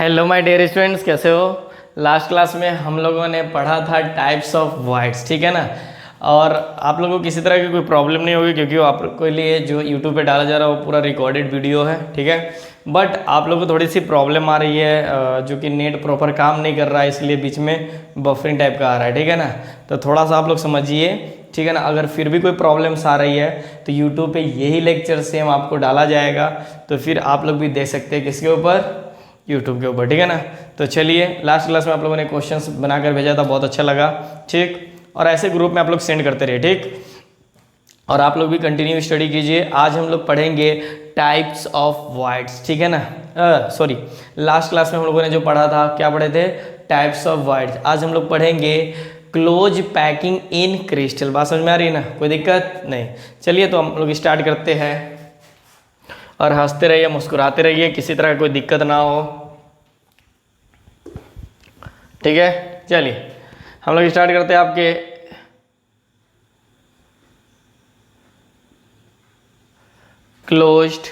Hello my dear students, कैसे हो। Last class में हम लोगों ने पढ़ा था टाइप्स ऑफ वॉइड्स, ठीक है ना। और आप लोगों को किसी तरह की कोई प्रॉब्लम नहीं होगी क्योंकि वो आपके लिए जो यूट्यूब पे डाला जा रहा है वो पूरा रिकॉर्डेड वीडियो है, ठीक है। बट आप लोगों को थोड़ी सी प्रॉब्लम आ रही है जो कि नेट प्रॉपर काम नहीं कर रहा है, इसलिए बीच में बफरिंग टाइप का आ रहा है, ठीक है ना। तो थोड़ा सा आप लोग समझिए, ठीक है ना। अगर फिर भी कोई प्रॉब्लम्स आ रही है तो यूट्यूब पे यही लेक्चर सेम आपको डाला जाएगा, तो फिर आप लोग भी देख सकते हैं किसके ऊपर, यूट्यूब के ऊपर, ठीक है ना। तो चलिए, लास्ट क्लास में आप लोगों ने क्वेश्चंस बनाकर भेजा था, बहुत अच्छा लगा, ठीक। और ऐसे ग्रुप में आप लोग सेंड करते रहे, ठीक। और आप लोग भी कंटिन्यू स्टडी कीजिए। आज हम लोग पढ़ेंगे टाइप्स ऑफ वॉइड्स, ठीक है ना। सॉरी, लास्ट क्लास में हम लोगों ने जो पढ़ा था, क्या पढ़े थे, टाइप्स ऑफ वॉइड्स। आज हम लोग पढ़ेंगे क्लोज पैकिंग इन क्रिस्टल। बात समझ में आ रही है ना, कोई दिक्कत नहीं। चलिए तो हम लोग स्टार्ट करते हैं, और हंसते रहिए, मुस्कुराते रहिए, किसी तरह का कोई दिक्कत ना हो, ठीक है। चलिए हम लोग स्टार्ट करते हैं आपके क्लोज्ड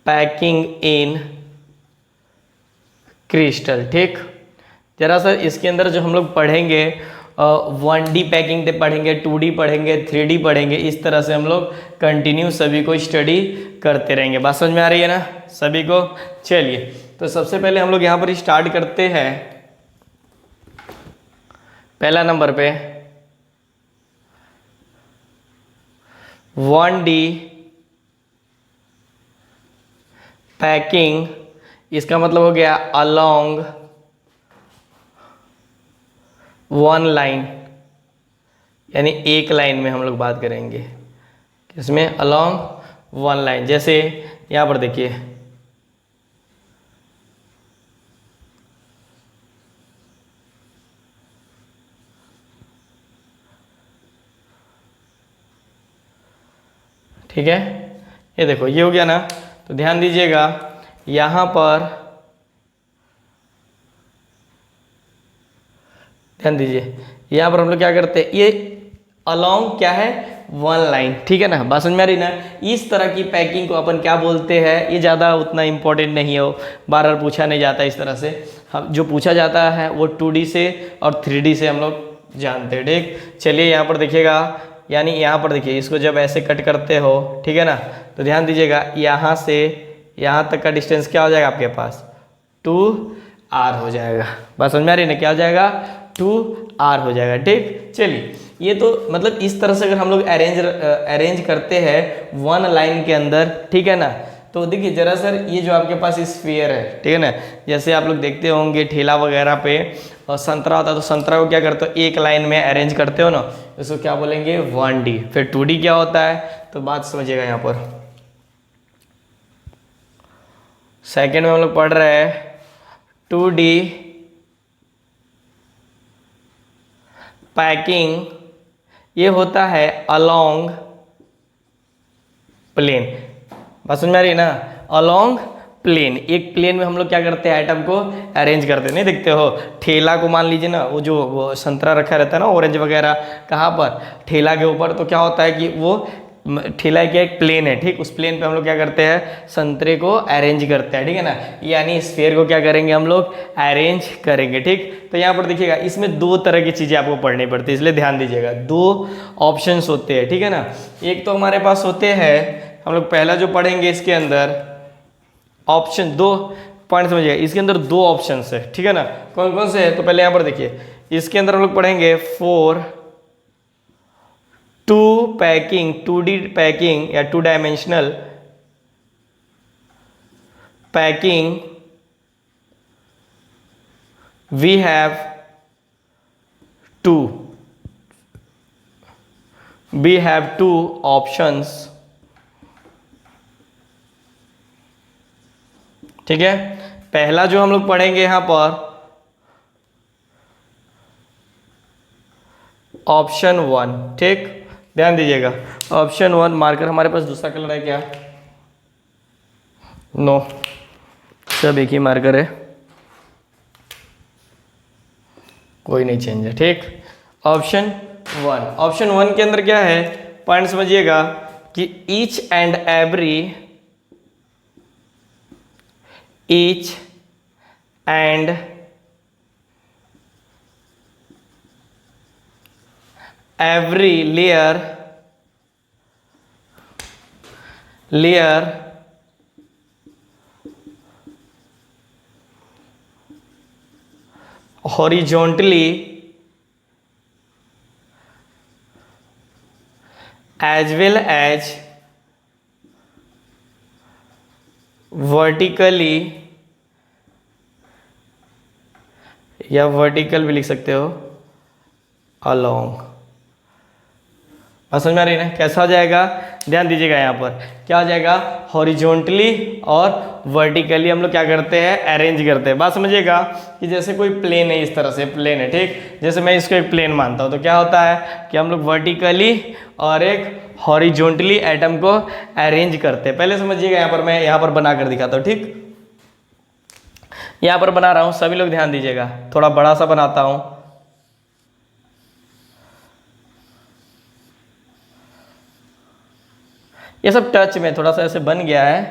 पैकिंग इन क्रिस्टल, ठीक। जरा सर इसके अंदर जो हम लोग पढ़ेंगे 1D पैकिंग पढ़ेंगे, 2D पढ़ेंगे, 3D पढ़ेंगे, इस तरह से हम लोग कंटिन्यू सभी को स्टडी करते रहेंगे। बात समझ में आ रही है ना सभी को। चलिए तो सबसे पहले हम लोग यहाँ पर स्टार्ट करते हैं पहला नंबर पे 1D पैकिंग। इसका मतलब हो गया अलोंग वन लाइन, यानी एक लाइन में हम लोग बात करेंगे, किसमें, अलोंग वन लाइन। जैसे यहाँ पर देखिए, ठीक है। ये देखो, ये हो गया ना। तो ध्यान दीजिएगा, यहाँ पर ध्यान दीजिए, यहाँ पर हम लोग क्या करते हैं, ये अलोंग क्या है, वन लाइन, ठीक है ना। बात समझ में आ रही ना। इस तरह की पैकिंग को अपन क्या बोलते हैं, ये ज़्यादा उतना इंपॉर्टेंट नहीं है, बार बार पूछा नहीं जाता इस तरह से। हम जो पूछा जाता है वो 2D से और 3D से हम लोग जानते हैं, ठीक। चलिए यहाँ पर देखिएगा, यानी यहाँ पर देखिए, इसको जब ऐसे कट करते हो, ठीक है ना, तो ध्यान दीजिएगा, यहाँ से यहाँ तक का डिस्टेंस क्या हो जाएगा आपके पास, 2R हो जाएगा। बात समझ में आ रही है ना, क्या हो जाएगा, 2R हो जाएगा, ठीक। चलिए, ये तो मतलब इस तरह से अगर हम लोग अरेंज करते हैं वन लाइन के अंदर, ठीक है ना। तो देखिए जरा सर, ये जो आपके पास स्फीयर है, ठीक है ना, जैसे आप लोग देखते होंगे ठेला वगैरह पे और संतरा होता है, तो संतरा को क्या करते हो, एक लाइन में अरेंज करते हो ना, इसको क्या बोलेंगे, 1D। फिर 2D क्या होता है, तो बात समझिएगा। यहाँ पर सेकेंड में हम लोग पढ़ रहे हैं 2D पैकिंग। ये होता है अलोंग प्लेन। बात समझ में आ रही है ना, अलोंग प्लेन। एक प्लेन में हम लोग क्या करते हैं, आइटम को अरेंज करते हैं। नहीं देखते हो ठेला को, मान लीजिए ना, वो संतरा रखा रहता है ना, ऑरेंज वगैरह, कहाँ पर, ठेला के ऊपर। तो क्या होता है कि वो ठेला क्या एक प्लेन है, ठीक। उस प्लेन पे हम लोग क्या करते हैं, संतरे को अरेंज करते हैं, ठीक है ना। यानी स्फीयर को क्या करेंगे हम लोग, अरेंज करेंगे, ठीक। तो यहाँ पर देखिएगा, इसमें दो तरह की चीज़ें आपको पढ़नी पड़ती है, इसलिए ध्यान दीजिएगा। दो ऑप्शंस होते हैं, ठीक है ना। एक तो हमारे पास होते हैं, हम लोग पहला जो पढ़ेंगे इसके अंदर ऑप्शन, दो पॉइंट समझिएगा, इसके अंदर दो ऑप्शन है, ठीक है ना। कौन कौन से है, तो पहले यहाँ पर देखिए, इसके अंदर हम लोग पढ़ेंगे 2 पैकिंग, 2D पैकिंग या 2 dimensional packing. We have two options, ठीक है। पहला जो हम लोग पढ़ेंगे यहाँ पर ऑप्शन 1, ठीक। ध्यान दीजिएगा, ऑप्शन 1। मार्कर हमारे पास दूसरा कलर है क्या, नो, सब एक ही मार्कर है, कोई नहीं चेंज है, ठीक। ऑप्शन 1 के अंदर क्या है, पॉइंट समझिएगा कि each and every layer horizontally as well as vertically, या वर्टिकल भी लिख सकते हो, along। समझ में आ रही है ना कैसा हो जाएगा? ध्यान दीजिएगा यहाँ पर क्या हो जाएगा, हॉरिजॉन्टली और वर्टिकली हम लोग क्या करते हैं, अरेंज करते हैं। बात समझिएगा कि जैसे कोई प्लेन है, इस तरह से प्लेन है, ठीक, जैसे मैं इसको एक प्लेन मानता हूँ तो क्या होता है कि हम लोग वर्टिकली और एक हॉरिजॉन्टली एटम को अरेंज करते हैं। पहले समझिएगा, यहाँ पर मैं यहाँ पर बना कर दिखाता हूँ, ठीक, यहाँ पर बना रहा हूँ, सभी लोग ध्यान दीजिएगा, थोड़ा बड़ा सा बनाता हूँ। ये सब टच में थोड़ा सा ऐसे बन गया है।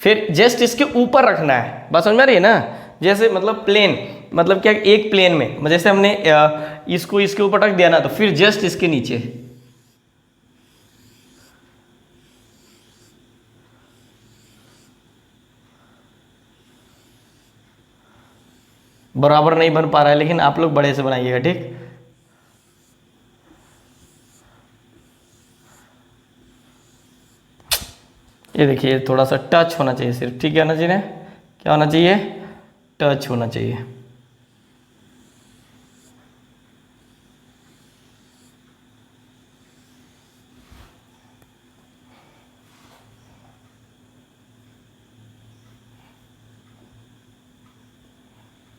फिर जस्ट इसके ऊपर रखना है, बात समझ में आ रही है ना, जैसे मतलब प्लेन, मतलब क्या, एक प्लेन में जैसे हमने इसको इसके ऊपर रख दिया ना, तो फिर जस्ट इसके नीचे बराबर नहीं बन पा रहा है, लेकिन आप लोग बड़े से बनाइएगा, ठीक। ये देखिए थोड़ा सा टच होना चाहिए सिर्फ, ठीक है ना जी ने, क्या होना चाहिए, टच होना चाहिए।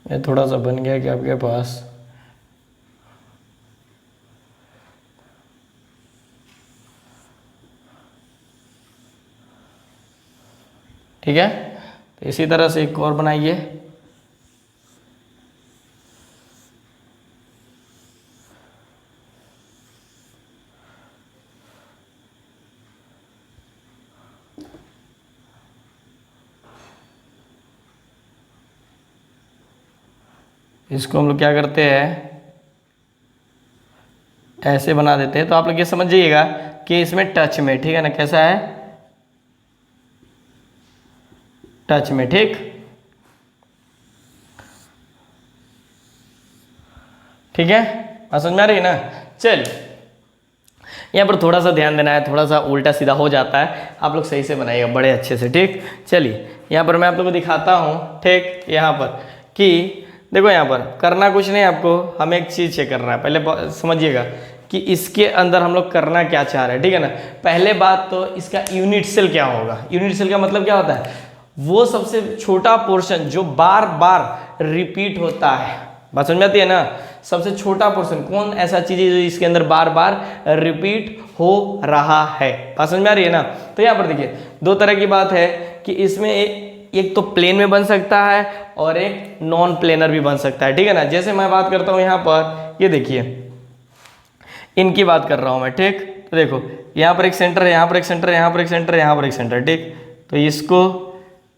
ये थोड़ा सा बन गया कि आपके पास, ठीक है। तो इसी तरह से एक और बनाइए। इसको हम लोग क्या करते हैं, ऐसे बना देते हैं। तो आप लोग ये समझ जाइएगा कि इसमें टच में, ठीक है ना, कैसा है, टच में, ठीक, ठीक है, समझ में आ रही है ना। चल यहाँ पर थोड़ा सा ध्यान देना है, थोड़ा सा उल्टा सीधा हो जाता है, आप लोग सही से बनाइएगा बड़े अच्छे से, ठीक। चलिए यहाँ पर मैं आप लोगों को दिखाता हूँ, ठीक, यहाँ पर कि देखो यहाँ पर करना कुछ नहीं, आपको हमें एक चीज़ चेक करना है। पहले समझिएगा कि इसके अंदर हम लोग करना क्या चाह रहे हैं, ठीक है ना। पहले बात तो इसका यूनिट सेल क्या होगा। यूनिट सेल का मतलब क्या होता है, वो सबसे छोटा पोर्शन जो बार बार रिपीट होता है। बात समझ में आती है ना, सबसे छोटा पोर्शन कौन ऐसा चीज़ है जो इसके अंदर बार बार रिपीट हो रहा है। बात समझ में आ रही है ना। तो यहाँ पर देखिए दो तरह की बात है कि इसमें एक तो प्लेन में बन सकता है और एक नॉन प्लेनर भी बन सकता है, ठीक है ना। जैसे मैं बात करता हूँ यहाँ पर, ये देखिए इनकी बात कर रहा हूँ मैं, ठीक। तो देखो यहाँ पर एक सेंटर है, यहाँ पर एक सेंटर है, यहाँ पर एक सेंटर है, यहाँ पर एक सेंटर है, ठीक। तो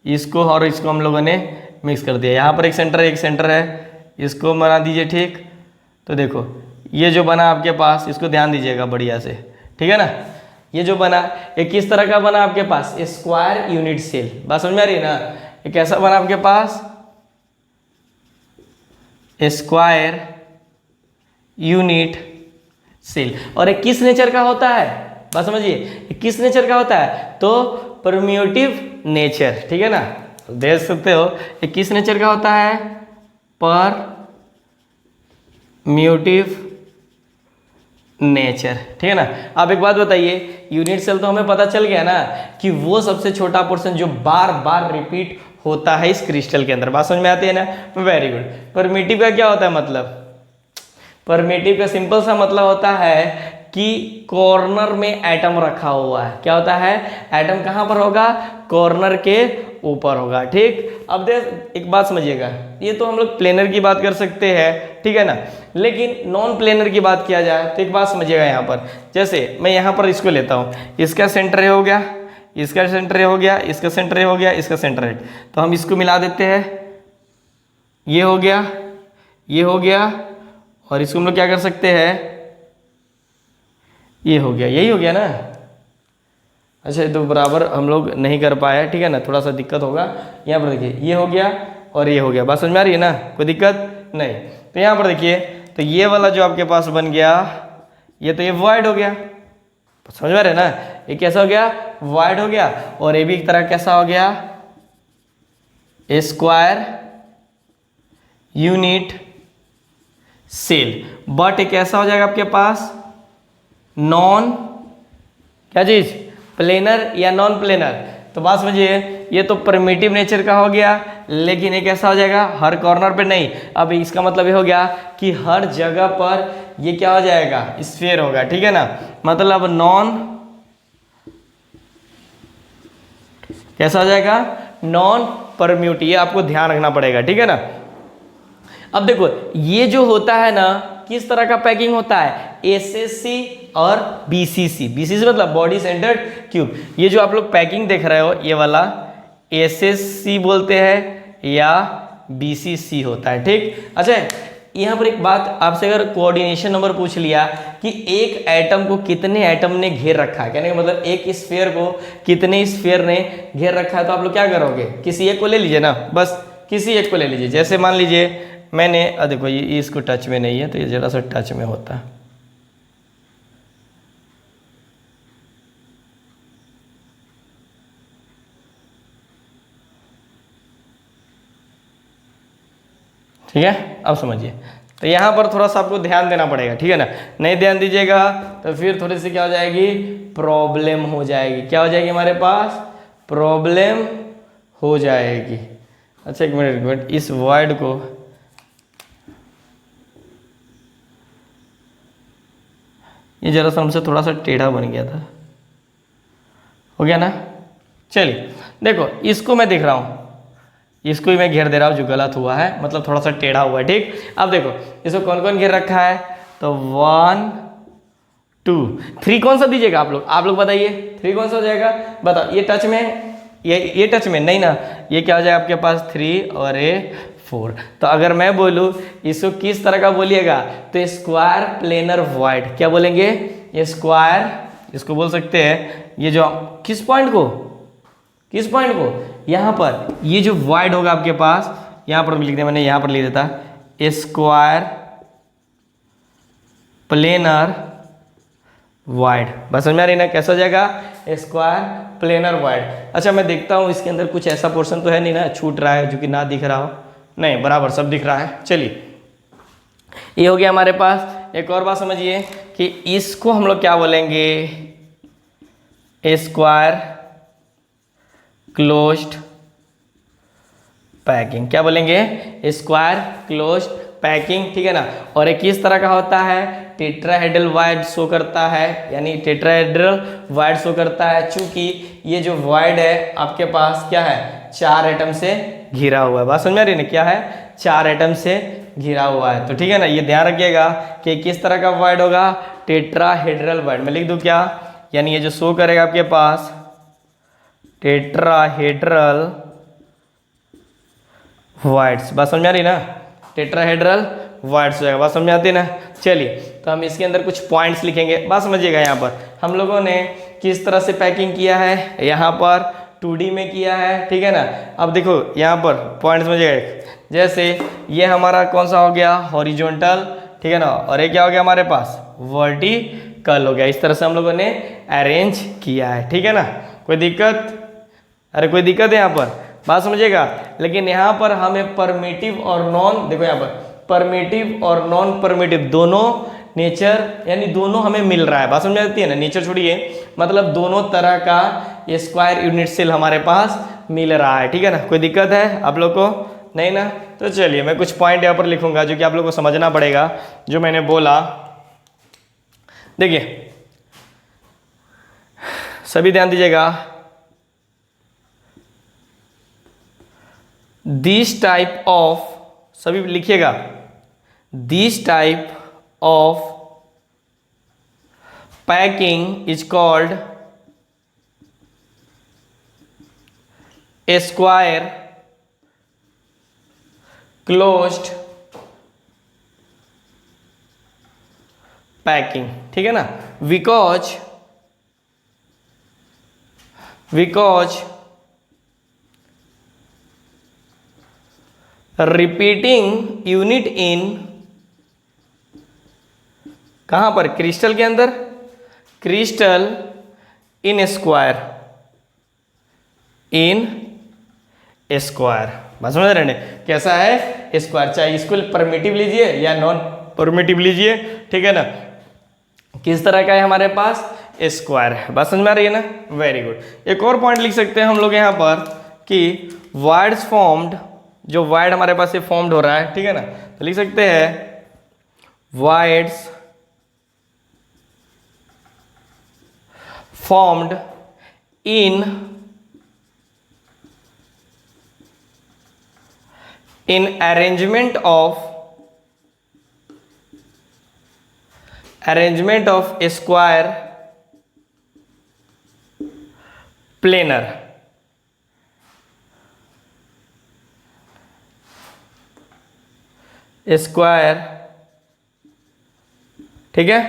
इसको और इसको हम लोगों ने मिक्स कर दिया। यहाँ पर एक सेंटर है, इसको बना दीजिए, ठीक। तो देखो ये जो बना आपके पास, इसको ध्यान दीजिएगा बढ़िया से, ठीक है ना। ये जो बना ये किस तरह का बना आपके पास, स्क्वायर यूनिट सेल। बात समझ में आ रही है ना। ये कैसा बना आपके पास, स्क्वायर यूनिट सेल। और ये किस नेचर का होता है, बात समझिए, ये किस नेचर का होता है, तो परम्यूटिव नेचर, ठीक है ना। देख सकते हो ये किस नेचर का होता है, परम्यूटिव नेचर, ठीक है ना। अब एक बात बताइए, यूनिट सेल तो हमें पता चल गया ना कि वो सबसे छोटा पोर्शन जो बार बार रिपीट होता है इस क्रिस्टल के अंदर। बात समझ में आती है ना, वेरी गुड। परमिटिव का क्या होता है मतलब, परमिटिव का सिंपल सा मतलब होता है कि कॉर्नर में एटम रखा हुआ है। क्या होता है, एटम कहाँ पर होगा, कॉर्नर के ऊपर होगा। ठीक, अब देख एक बात समझिएगा, ये तो हम लोग प्लेनर की बात कर सकते हैं, ठीक है ना, लेकिन नॉन प्लेनर की बात किया जाए तो एक बात समझिएगा यहाँ पर, जैसे मैं यहाँ पर इसको लेता हूँ, इसका सेंटर हो गया, इसका सेंटर हो गया, इसका सेंटर हो गया, इसका सेंटर है, तो हम इसको मिला देते हैं, ये हो गया, ये हो गया, और इसको हम लोग क्या कर सकते हैं, ये हो गया, यही हो गया ना। अच्छा, तो बराबर हम लोग नहीं कर पाए, ठीक है ना, थोड़ा सा दिक्कत होगा। यहाँ पर देखिए ये हो गया और ये हो गया, बात समझ में आ रही है ना, कोई दिक्कत नहीं। तो यहाँ पर देखिए, तो ये वाला जो आपके पास बन गया, ये तो ये वॉइड हो गया, समझ में आ रहा है ना, ये कैसा हो गया, वॉइड हो गया, और ये भी एक तरह कैसा हो गया, स्क्वायर यूनिट सेल। बट ये कैसा हो जाएगा आपके पास, नॉन क्या चीज, प्लेनर या नॉन प्लेनर। तो बात समझिए, ये तो प्रिमिटिव नेचर का हो गया, लेकिन ये कैसा हो जाएगा, हर कॉर्नर पे नहीं। अब इसका मतलब ये हो गया कि हर जगह पर ये क्या हो जाएगा, स्फीयर होगा, ठीक है ना, मतलब नॉन कैसा हो जाएगा, नॉन परम्यूटिव, ये आपको ध्यान रखना पड़ेगा, ठीक है ना। अब देखो ये जो होता है ना, किस तरह का पैकिंग होता है, एसएससी और बीसीसी। बीसीसी मतलब बॉडी सेंटर्ड क्यूब। ये जो आप लोग पैकिंग देख रहे हो, ये वाला एसएससी बोलते हैं या बीसीसी होता है, ठीक। अच्छा, यहाँ पर एक बात आपसे, अगर कोऑर्डिनेशन नंबर पूछ लिया कि एक एटम को कितने एटम ने घेर रखा है, कहने का मतलब एक स्फीयर को कितने स्फीयर ने घेर रखा है, तो आप लोग क्या करोगे, किसी एक को ले लीजिए ना, बस किसी एक को ले लीजिए। जैसे मान लीजिए मैंने, देखो ये इसको टच में नहीं है, तो ये जरा सा टच में होता है, ठीक है। अब समझिए, तो यहाँ पर थोड़ा सा आपको ध्यान देना पड़ेगा, ठीक है ना, नहीं ध्यान दीजिएगा तो फिर थोड़ी सी क्या हो जाएगी, प्रॉब्लम हो जाएगी। क्या हो जाएगी, हमारे पास प्रॉब्लम हो जाएगी। अच्छा एक मिनट, इस वर्ड को ये जरा सा हमसे थोड़ा सा टेढ़ा बन गया था, हो गया ना। चलिए देखो, इसको मैं देख रहा हूँ, इसको ही मैं घेर दे रहा हूँ, जो गलत हुआ है, मतलब थोड़ा सा टेढ़ा हुआ है, ठीक। अब देखो इसको कौन कौन घेर रखा है, तो 1 2 3 कौन सा दीजिएगा आप लोग बताइए, 3 कौन सा हो जाएगा, बताओ। ये टच में, ये टच में नहीं ना, ये क्या हो जाएगा आपके पास 3 और ये 4। तो अगर मैं बोलूँ इसको किस तरह का बोलिएगा, तो स्क्वायर प्लेनर वॉइड। क्या बोलेंगे, ये स्क्वायर, इसको बोल सकते हैं, ये जो किस पॉइंट को, किस पॉइंट को, यहाँ पर ये जो वॉइड होगा आपके पास, यहाँ पर लिख दिया मैंने, यहाँ पर लिख देता स्क्वायर प्लेनर वाइड। बस समझ में आ रही ना, कैसा हो जाएगा, स्क्वायर प्लेनर वाइड। अच्छा मैं देखता हूँ इसके अंदर कुछ ऐसा पोर्शन तो है नहीं ना, छूट रहा है जो कि ना दिख रहा हो, नहीं बराबर सब दिख रहा है। चलिए ये हो गया हमारे पास। एक और बात समझिए कि इसको हम लोग क्या बोलेंगे, स्क्वायर क्लोज्ड पैकिंग। क्या बोलेंगे, स्क्वायर क्लोज्ड पैकिंग, ठीक है ना। और एक किस तरह का होता है, टेट्राहेड्रल वाइड शो करता है, यानी टेट्राहेड्रल वाइड शो करता है, चूंकि ये जो वाइड है आपके पास क्या है, 4 एटम से घिरा हुआ है। बात समझ में आ रही है ना, क्या है, 4 एटम से घिरा हुआ है। तो ठीक है ना, ये ध्यान रखिएगा कि किस तरह का वाइड होगा, टेट्राहेड्रल वाइड। मैं लिख दूं क्या, यानी ये जो शो करेगा आपके पास टेट्राहेड्रल वाइड्स। बात समझ में आ रही ना, टेट्राहेड्रल वाइड्स हो जाएगा। बात समझ में आती है ना। चलिए तो हम इसके अंदर कुछ पॉइंट्स लिखेंगे। बात समझिएगा, यहाँ पर हम लोगों ने किस तरह से पैकिंग किया है, यहाँ पर 2D में किया है, ठीक है ना। अब देखो यहाँ पर पॉइंट समझिएगा, जैसे ये हमारा कौन सा हो गया, हॉरिजॉन्टल, ठीक है ना, और ये क्या हो गया हमारे पास, वर्टिकल हो गया। इस तरह से हम लोगों ने अरेंज किया है, ठीक है ना। कोई दिक्कत, अरे कोई दिक्कत है यहाँ पर, बात समझिएगा। लेकिन यहाँ पर हमें परमिटिव और नॉन, देखो यहाँ पर परमिटिव और नॉन परमिटिव दोनों नेचर, यानी दोनों हमें मिल रहा है। बात समझ आती है ना, नेचर छोड़िए, मतलब दोनों तरह का स्क्वायर यूनिट सेल हमारे पास मिल रहा है, ठीक है ना। कोई दिक्कत है आप लोग को, नहीं ना। तो चलिए मैं कुछ पॉइंट यहाँ पर लिखूंगा जो कि आप लोग को समझना पड़ेगा, जो मैंने बोला। देखिए सभी ध्यान दीजिएगा, दिस टाइप ऑफ, सभी लिखिएगा, this type of packing is called square closed packing, ठीक है ना, बिकॉज रिपीटिंग यूनिट इन, कहां पर, क्रिस्टल के अंदर, crystal in square, in square, बात समझ रहे हैं, कैसा है स्क्वायर, चाहे इसको परमिटिव लीजिए या नॉन परमिटिव लीजिए, ठीक है ना, किस तरह का है हमारे पास, स्क्वायर है, बात समझ में आ रही है ना, वेरी गुड। एक और पॉइंट लिख सकते हैं हम लोग यहाँ पर कि वाइड्स फॉर्म्ड, जो वाइड हमारे पास ये फॉर्म्ड हो रहा है, ठीक है ना, तो लिख सकते हैं wides formed in arrangement of square planar, square, ठीक है,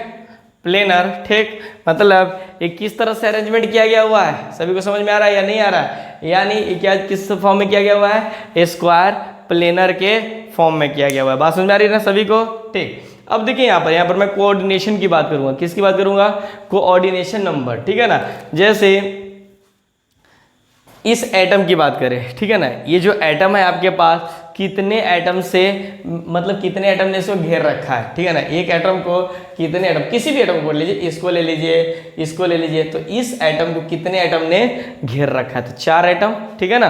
प्लेनर, ठीक, मतलब ये किस तरह से अरेंजमेंट किया गया हुआ है, सभी को समझ में आ रहा है या नहीं आ रहा है, यानी ये क्या किस फॉर्म में किया गया हुआ है, स्क्वायर प्लेनर के फॉर्म में किया गया हुआ है, बात समझ में आ रही है ना सभी को, ठीक। अब देखिए यहाँ पर मैं कोऑर्डिनेशन की बात करूंगा, किसकी बात करूंगा, कोऑर्डिनेशन नंबर, ठीक है ना, जैसे इस एटम की बात करें, ठीक है ना, ये जो एटम है आपके पास कितने एटम से, मतलब कितने एटम ने इसको घेर रखा है, ठीक है ना, एक एटम को कितने एटम, किसी भी एटम को ले लीजिए, इसको ले लीजिए, इसको ले लीजिए, तो इस एटम को कितने एटम ने घेर रखा है, तो 4 एटम, ठीक है ना,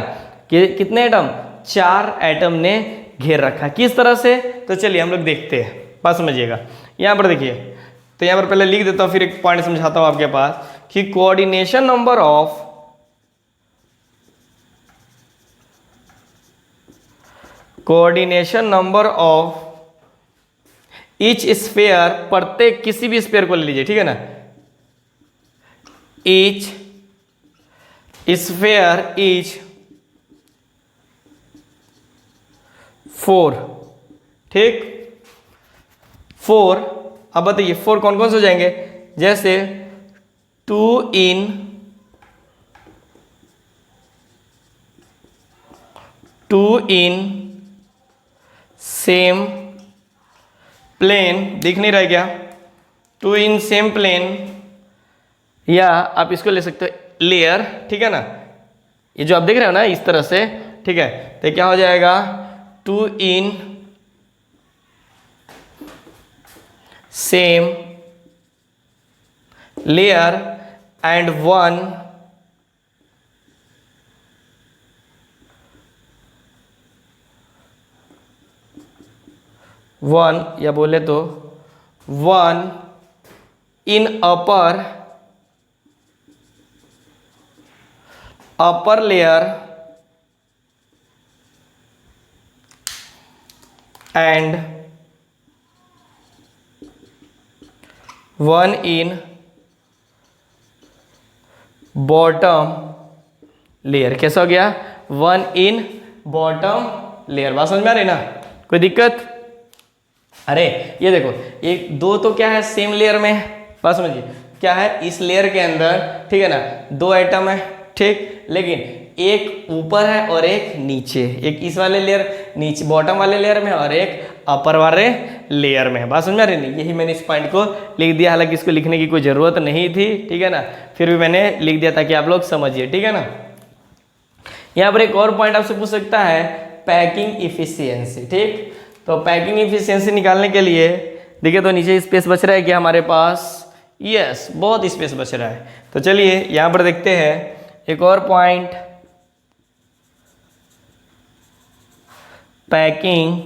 कितने एटम, 4 एटम ने घेर रखा, किस तरह से, तो चलिए हम लोग देखते हैं, बात समझिएगा। यहाँ पर देखिए, तो यहाँ पर पहले लिख देता हूँ, फिर एक पॉइंट समझाता हूँ आपके पास कि coordination number of each sphere, प्रत्येक किसी भी स्फीयर को ले लीजिए, ठीक है ना, ईच स्फीयर इज 4, ठीक, 4, अब बताइए 4 कौन कौन से हो जाएंगे, जैसे 2 इन सेम प्लेन, दिख नहीं रहा क्या, 2 इन सेम प्लेन, या आप इसको ले सकते हो लेयर, ठीक है ना, ये जो आप देख रहे हो ना इस तरह से, ठीक है, तो क्या हो जाएगा, 2 इन सेम लेयर एंड 1 या बोले तो 1 in upper layer and 1 in bottom layer, कैसा हो गया, 1 इन बॉटम लेयर, बात समझ में आ रही ना, कोई दिक्कत, अरे ये देखो, एक दो तो क्या है सेम लेयर में है, बात समझिए, क्या है इस लेयर के अंदर, ठीक है ना, 2 एटम है, ठीक, लेकिन एक ऊपर है और एक नीचे, एक इस वाले लेयर नीचे बॉटम वाले लेयर में और एक अपर वाले लेयर में, बात समझ में आ रही नहीं, यही मैंने इस पॉइंट को लिख दिया, हालांकि इसको लिखने की कोई ज़रूरत नहीं थी, ठीक है ना, फिर भी मैंने लिख दिया ताकि आप लोग समझिए, ठीक है ना। यहाँ पर एक और पॉइंट आपसे पूछ सकता है, पैकिंग इफिशियंसी, ठीक, तो पैकिंग इफिशियंसी निकालने के लिए देखिए, तो नीचे स्पेस बच रहा है क्या हमारे पास, यस, बहुत स्पेस बच रहा है, तो चलिए यहाँ पर देखते हैं एक और पॉइंट, पैकिंग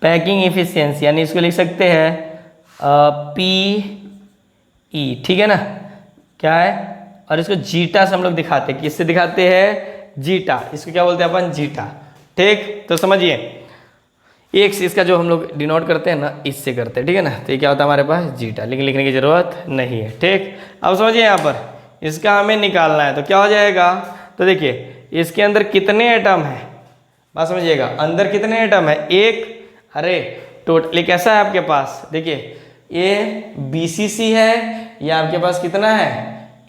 पैकिंग इफिशियंसी, यानी इसको लिख सकते हैं पी ई, ठीक है ना, क्या है, और इसको जीटा से हम लोग दिखाते हैं, किससे दिखाते हैं, जीटा, इसको क्या बोलते हैं अपन, जीटा, ठीक। तो समझिए एक इसका जो हम लोग डिनोट करते हैं ना, इससे करते हैं, ठीक है ना, तो ये क्या होता है हमारे पास, जीटा, लेकिन लिखने की जरूरत नहीं है, ठीक। अब समझिए यहाँ पर इसका हमें निकालना है, तो क्या हो जाएगा, तो देखिए इसके अंदर कितने एटम है, बात समझिएगा, अंदर कितने एटम है, एक, अरे टोटली कैसा है आपके पास, देखिए ये BCC है, या आपके पास कितना है,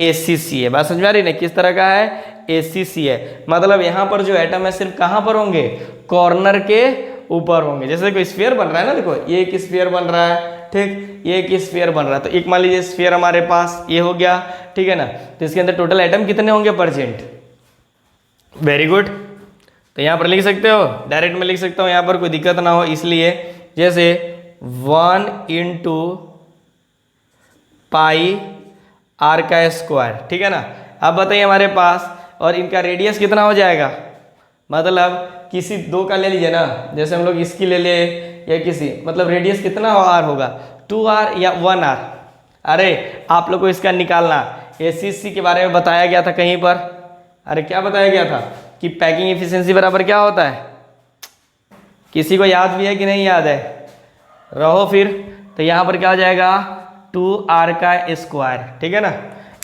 ACC है, बात समझ में आ रही है, किस तरह का है, ACC है, मतलब यहाँ पर जो एटम है सिर्फ कहाँ पर होंगे, कॉर्नर के ऊपर होंगे। जैसे कोई स्फीयर बन रहा है ना, देखो ये एक स्फीयर बन रहा है, ठीक, ये एक स्फीयर बन रहा है, तो एक मान लीजिए स्फीयर हमारे पास ये हो गया, ठीक है ना, तो इसके अंदर टोटल एटम कितने होंगे, परसेंट, वेरी गुड। तो यहाँ पर लिख सकते हो, डायरेक्ट में लिख सकता हूँ, यहाँ पर कोई दिक्कत ना हो इसलिए, जैसे 1 इंटू पाई आर का स्क्वायर, ठीक है ना। अब बताइए हमारे पास, और इनका रेडियस कितना हो जाएगा, मतलब किसी दो का ले लीजिए ना, जैसे हम लोग इसकी ले ले या किसी, मतलब रेडियस कितना आर होगा, 2r या 1r। अरे आप लोग को इसका निकालना, ACC के बारे में बताया गया था कहीं पर, अरे क्या बताया गया था कि पैकिंग एफिशिएंसी बराबर क्या होता है, किसी को याद भी है कि नहीं याद है, रहो फिर। तो यहाँ पर क्या हो जाएगा, 2r का स्क्वायर, ठीक है ना,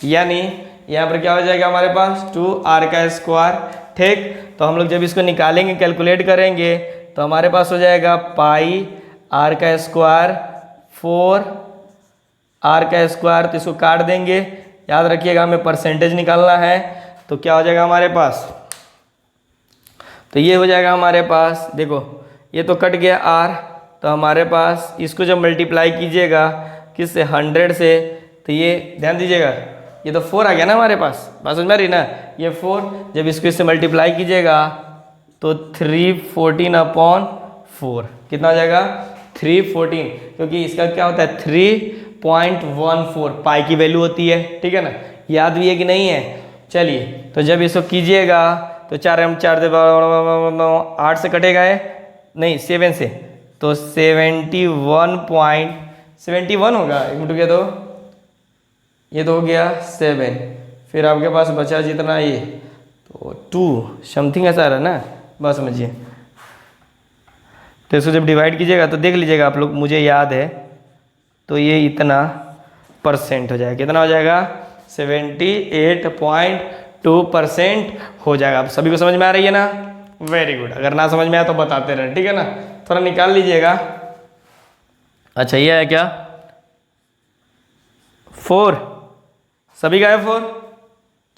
यानी यहाँ पर क्या हो जाएगा हमारे पास, 2r का स्क्वायर, ठीक। तो हम लोग जब इसको निकालेंगे, कैलकुलेट करेंगे, तो हमारे पास हो जाएगा पाई r का स्क्वायर 4r का स्क्वायर, तो इसको काट देंगे, याद रखिएगा हमें परसेंटेज निकालना है, तो क्या हो जाएगा हमारे पास, तो ये हो जाएगा हमारे पास, देखो ये तो कट गया r, तो हमारे पास इसको जब मल्टीप्लाई कीजिएगा किससे, 100 से, तो ये ध्यान दीजिएगा, ये तो 4 आ गया ना हमारे पास, बात समझ में आ रही ना, ये 4 जब इसको इससे मल्टीप्लाई कीजिएगा तो 314/4 कितना हो जाएगा, 314, क्योंकि इसका क्या होता है 3.14 पाई की वैल्यू होती है, ठीक है ना, याद भी है कि नहीं है। चलिए तो जब इसको कीजिएगा तो 4 4 से 8 से कटेगा है, नहीं 7 से, तो 71.71 होगा, एक मिनट गया, तो ये तो हो गया 7, फिर आपके पास बचा जितना ये, तो 2 समथिंग ऐसा रहा ना, बस समझिए। तो इसको जब डिवाइड कीजिएगा तो देख लीजिएगा आप लोग, मुझे याद है, तो ये इतना परसेंट हो जाएगा, कितना हो जाएगा, 78.2% हो जाएगा। आप सभी को समझ में आ रही है ना, वेरी गुड। अगर ना समझ में आया तो बताते रहें, ठीक है ना, थोड़ा निकाल लीजिएगा। अच्छा ये है क्या, 4, सभी का है 4,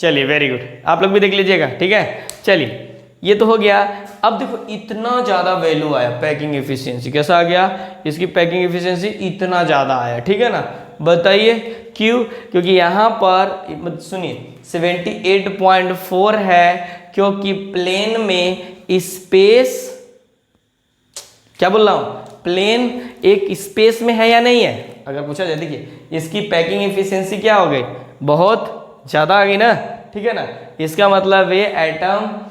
चलिए वेरी गुड, आप लोग भी देख लीजिएगा, ठीक है। चलिए ये तो हो गया। अब देखो इतना ज़्यादा वैल्यू आया, पैकिंग एफिशिएंसी कैसा आ गया, इसकी पैकिंग एफिशिएंसी इतना ज़्यादा आया, ठीक है ना, बताइए क्यों, क्योंकि यहाँ पर सुनिए 78.4 है, क्योंकि प्लेन में स्पेस, क्या बोल रहा हूँ, प्लेन एक स्पेस में है या नहीं है, अगर पूछा जाए, देखिए इसकी पैकिंग एफिशिएंसी क्या हो गई, बहुत ज़्यादा आ गई ना, ठीक है ना, इसका मतलब ये एटम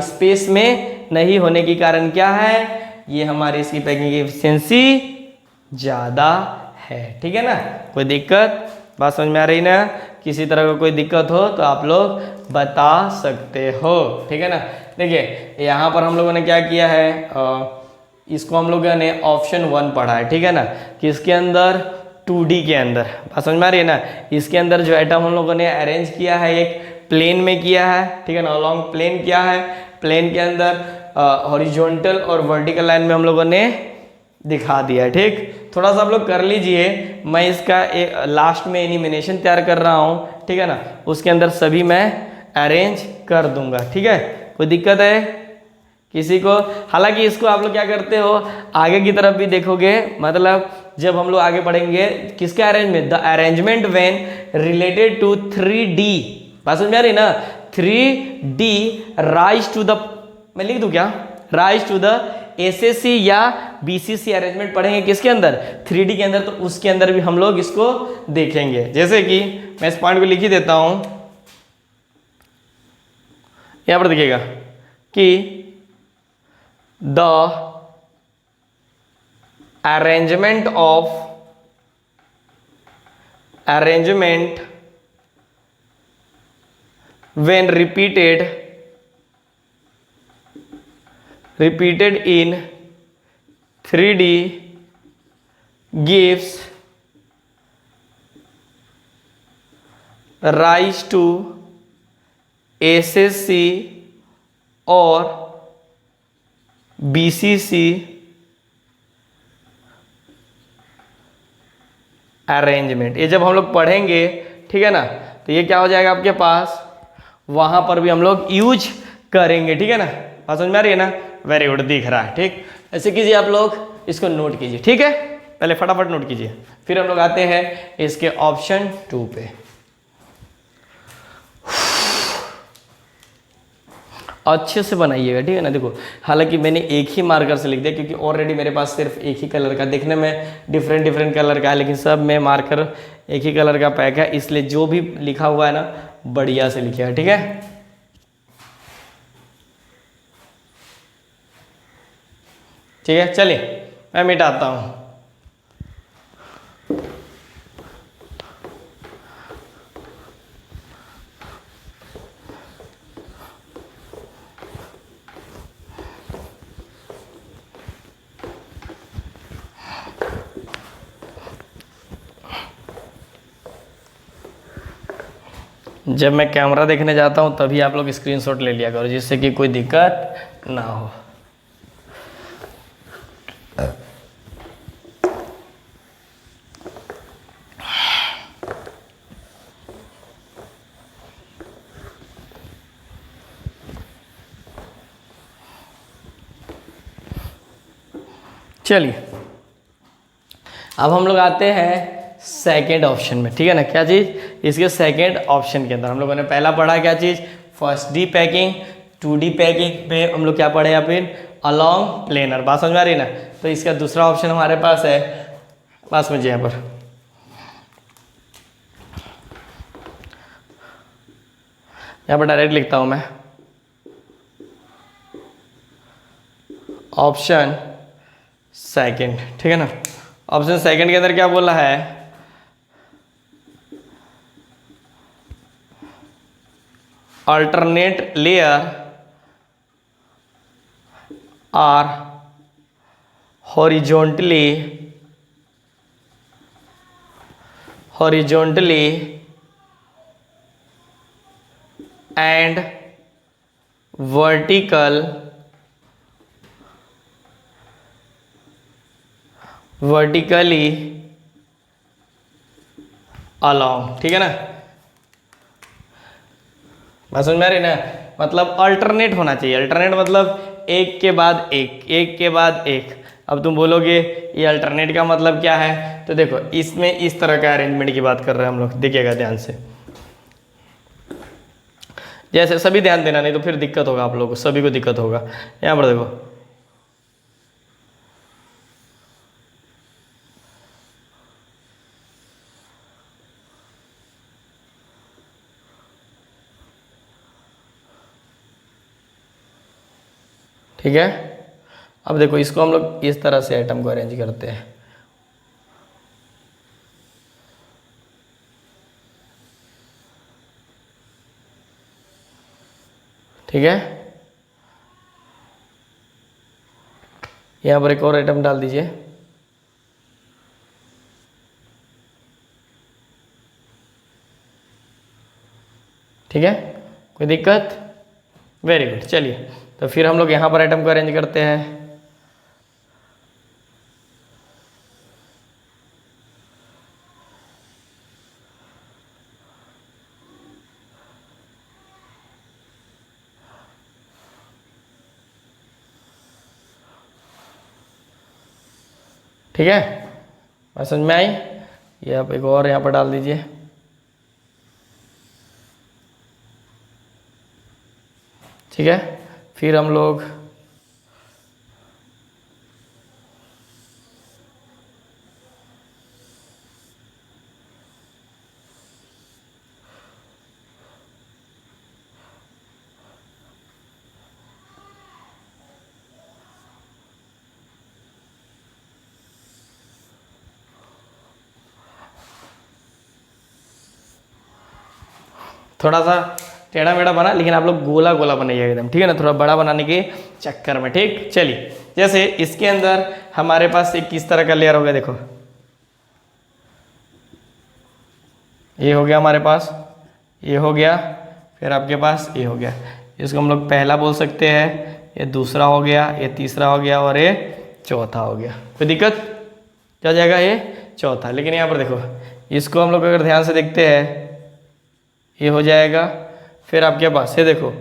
स्पेस में नहीं होने के कारण क्या है, ये हमारी इसकी पैकिंग एफिशिएंसी ज़्यादा है, ठीक है ना। कोई दिक्कत, बात समझ में आ रही ना, किसी तरह का कोई दिक्कत हो तो आप लोग बता सकते हो, ठीक है ना। देखिए यहाँ पर हम लोगों ने क्या किया है, इसको हम लोगों ने ऑप्शन 1 पढ़ा है, ठीक है ना, कि इसके अंदर 2D के अंदर, बात समझ में आ रही है ना, इसके अंदर जो एटम हम लोगों ने अरेंज किया है एक प्लेन में किया है, ठीक है ना, अलॉन्ग प्लेन किया है, प्लेन के अंदर हॉरिजॉन्टल और वर्टिकल लाइन में हम लोगों ने दिखा दिया है, ठीक। थोड़ा सा आप लोग कर लीजिए, मैं इसका एक लास्ट में एनिमेशन तैयार कर रहा हूँ, ठीक है ना, उसके अंदर सभी मैं अरेंज कर दूंगा, ठीक है। कोई दिक्कत है किसी को, हालांकि इसको आप लोग क्या करते हो, आगे की तरफ भी देखोगे, मतलब जब हम लोग आगे बढ़ेंगे किसके arrangement, the arrangement when related to 3D, बात समझ में आ रही ना, 3D राइज टू द, मैं लिख दूं क्या, राइज टू द ACC या BCC अरेंजमेंट पढ़ेंगे किसके अंदर, 3D के अंदर, तो उसके अंदर भी हम लोग इसको देखेंगे। जैसे कि मैं इस पॉइंट को लिख ही देता हूं, यहां पर देखिएगा कि the arrangement when repeated in 3D gives rise to SSC और BCC अरेंजमेंट। ये जब हम लोग पढ़ेंगे, ठीक है ना, तो ये क्या हो जाएगा आपके पास, वहां पर भी हम लोग यूज करेंगे। ठीक है ना, बात समझ में आ रही है ना? वेरी गुड, दिख रहा है। ठीक, ऐसे कीजिए आप लोग, इसको नोट कीजिए। ठीक है, पहले फटाफट नोट कीजिए, फिर हम लोग आते हैं इसके ऑप्शन 2 पे। अच्छे से बनाइएगा, ठीक है ना। देखो, हालांकि मैंने एक ही मार्कर से लिख दिया क्योंकि ऑलरेडी मेरे पास सिर्फ एक ही कलर का, देखने में डिफरेंट डिफरेंट कलर का है, लेकिन सब में मार्कर एक ही कलर का पैक है, इसलिए जो भी लिखा हुआ है ना, बढ़िया से लिखिएगा। ठीक है, ठीक है, चलिए मैं मिटाता हूँ। जब मैं कैमरा देखने जाता हूँ तभी आप लोग स्क्रीनशॉट ले लिया करो, जिससे कि कोई दिक्कत ना हो। चलिए, अब हम लोग आते हैं सेकेंड ऑप्शन में। ठीक है ना, क्या चीज़, इसके सेकेंड ऑप्शन के अंदर हम लोगों ने पहला पढ़ा क्या चीज़, first D packing, 2D packing में हम लोग क्या पढ़े, या फिर अलोंग प्लेनर। बात समझ में आ रही है ना? तो इसका दूसरा ऑप्शन हमारे पास है, पास में यहाँ पर डायरेक्ट लिखता हूँ मैं, ऑप्शन सेकेंड। ठीक है ना, ऑप्शन सेकेंड के अंदर क्या बोला है, alternate layer are horizontally and vertically along। ठीक है ना, बात समझ में आ रही ना? मतलब अल्टरनेट होना चाहिए। अल्टरनेट मतलब एक के बाद एक, एक के बाद एक। अब तुम बोलोगे ये अल्टरनेट का मतलब क्या है, तो देखो इसमें इस तरह का अरेंजमेंट की बात कर रहे हैं हम लोग, देखिएगा ध्यान से। जैसे सभी ध्यान देना, नहीं तो फिर दिक्कत होगा आप लोगों को, सभी को दिक्कत होगा। यहाँ पर देखो, ठीक है। अब देखो, इसको हम लोग इस तरह से आइटम को अरेंज करते हैं। ठीक है, यहाँ पर एक और आइटम डाल दीजिए। ठीक है, कोई दिक्कत? Very good. चलिए, तो फिर हम लोग यहाँ पर आइटम को अरेंज करते हैं। ठीक है, बात समझ में आई? ये आप एक और यहाँ पर डाल दीजिए। ठीक है, फिर हम लोग थोड़ा सा टेढ़ा मेढ़ा बना, लेकिन आप लोग गोला गोला बनाइएगा एकदम, ठीक है ना, थोड़ा बड़ा बनाने के चक्कर में। ठीक, चलिए जैसे इसके अंदर हमारे पास एक किस तरह का लेयर हो गया, देखो ये हो गया हमारे पास, ये हो गया, फिर आपके पास ये हो गया। इसको हम लोग पहला बोल सकते हैं, ये दूसरा हो गया, ये तीसरा हो गया और ये चौथा हो गया। कोई दिक्कत? क्या जाएगा ये चौथा। लेकिन यहाँ पर देखो, इसको हम लोग अगर ध्यान से देखते हैं, ये हो जाएगा, फिर आपके पास ये देखो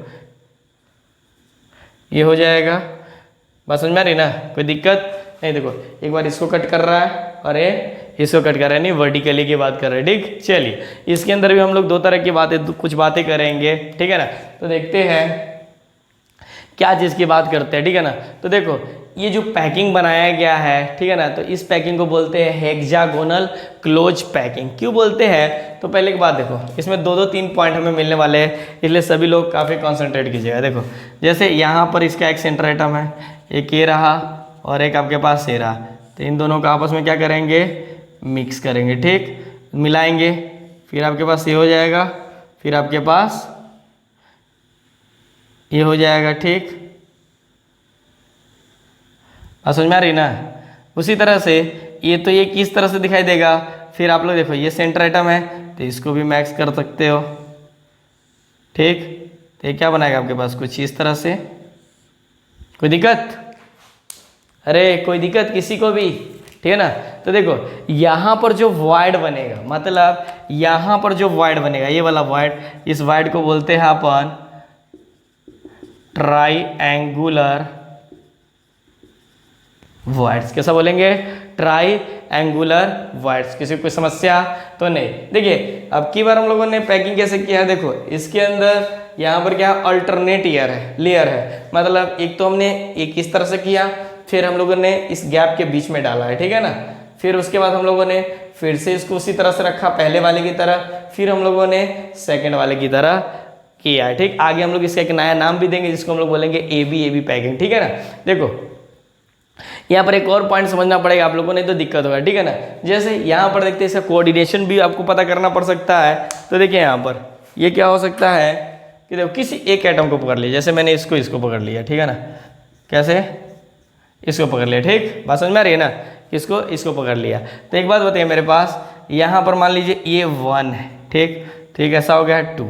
ये हो जाएगा। बात समझ में आ रही ना? कोई दिक्कत नहीं। देखो एक बार इसको कट कर रहा है और ये इसको कट कर रहा है, नहीं वर्टिकली की बात कर रहे हैं। ठीक, चलिए इसके अंदर भी हम लोग दो तरह की बातें, कुछ बातें करेंगे, ठीक है ना। तो देखते हैं क्या चीज़ की बात करते हैं, ठीक है ना। तो देखो ये जो पैकिंग बनाया गया है, ठीक है ना, तो इस पैकिंग को बोलते हैं हेक्सागोनल क्लोज पैकिंग। क्यों बोलते हैं? तो पहले की बात देखो, इसमें दो दो तीन पॉइंट हमें मिलने वाले हैं, इसलिए सभी लोग काफ़ी कॉन्सेंट्रेट कीजिएगा। देखो जैसे यहाँ पर इसका एक सेंटर आइटम है, एक ये रहा और एक आपके पास ये रहा, तो इन दोनों को आपस में क्या करेंगे, मिक्स करेंगे। ठीक, मिलाएंगे, फिर आपके पास ये हो जाएगा, फिर आपके पास ये हो जाएगा। ठीक, समझ में आ रही ना? उसी तरह से ये, तो ये किस तरह से दिखाई देगा, फिर आप लोग देखो ये सेंटर आइटम है, तो इसको भी मैक्स कर सकते हो। ठीक, तो ये क्या बनाएगा आपके पास, कुछ इस तरह से। कोई दिक्कत? अरे कोई दिक्कत किसी को भी? ठीक है ना। तो देखो यहाँ पर जो वॉइड बनेगा, मतलब यहाँ पर जो वॉइड बनेगा, ये वाला वॉइड, इस वॉइड को बोलते हैं अपन ट्राईएंगुलर वॉइड्स। कैसा बोलेंगे? Triangular voids. किसी को कोई समस्या तो नहीं? देखिए अब की बार हम लोगों ने पैकिंग कैसे किया है, देखो इसके अंदर यहाँ पर क्या अल्टरनेट लेयर है, मतलब एक तो हमने एक इस तरह से किया, फिर हम लोगों ने इस गैप के बीच में डाला है, ठीक है ना। फिर उसके बाद हम लोगों ने फिर से इसको उसी तरह से रखा पहले वाले की तरह, फिर हम लोगों ने सेकंड वाले की तरह किया है। ठीक, आगे हम लोग इसका एक नया नाम भी देंगे जिसको हम लोग बोलेंगे एबी पैकिंग, ठीक है ना। देखो यहाँ पर एक और पॉइंट समझना पड़ेगा आप लोगों ने, तो दिक्कत होगा, ठीक है ना। जैसे यहाँ पर देखते हैं इसका कोऑर्डिनेशन भी आपको पता करना पड़ सकता है। तो देखिए यहाँ पर ये क्या हो सकता है कि देखो किसी एक एटम को पकड़ लिया, जैसे मैंने इसको पकड़ लिया, ठीक है ना, कैसे इसको पकड़ लिया। ठीक, बात समझ में आ रही है ना, इसको पकड़ लिया। तो एक बात बताइए, मेरे पास यहाँ पर मान लीजिए ये 1 है, ठीक, ऐसा हो गया 2।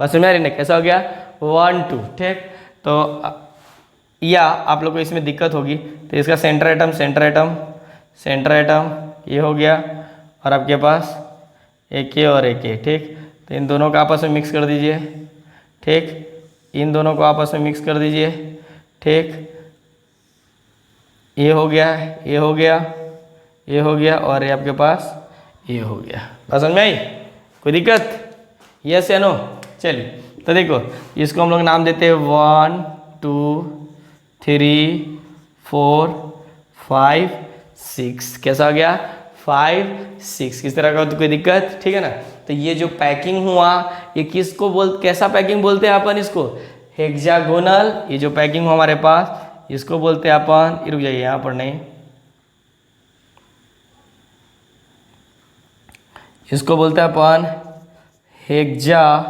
बात समझ में आ रही है ना, कैसा हो गया 1 2। ठीक, तो या आप लोग को इसमें दिक्कत होगी, तो इसका सेंटर आइटम ये हो गया, और आपके पास एक ये और एक ये। ठीक, तो इन दोनों को आपस में मिक्स कर दीजिए। ठीक, इन दोनों को आपस में मिक्स कर दीजिए। ठीक, ये हो गया, ये हो गया, ये हो गया, और ये आपके पास ये हो गया। बात समझ में आई? कोई दिक्कत? यस या नो? चलिए तो देखो इसको हम लोग नाम देते हैं 1 2 3 4 5 6। कैसा हो गया 5 6, किस तरह का? तो कोई दिक्कत? ठीक है ना। तो ये जो पैकिंग हुआ, ये किसको कैसा पैकिंग बोलते हैं अपन इसको? हेक्सागोनल। ये जो पैकिंग हुआ हमारे पास, इसको बोलते हैं अपन, रुक जाइए यहाँ पर नहीं, इसको बोलते हैं अपन हेक्सागोनल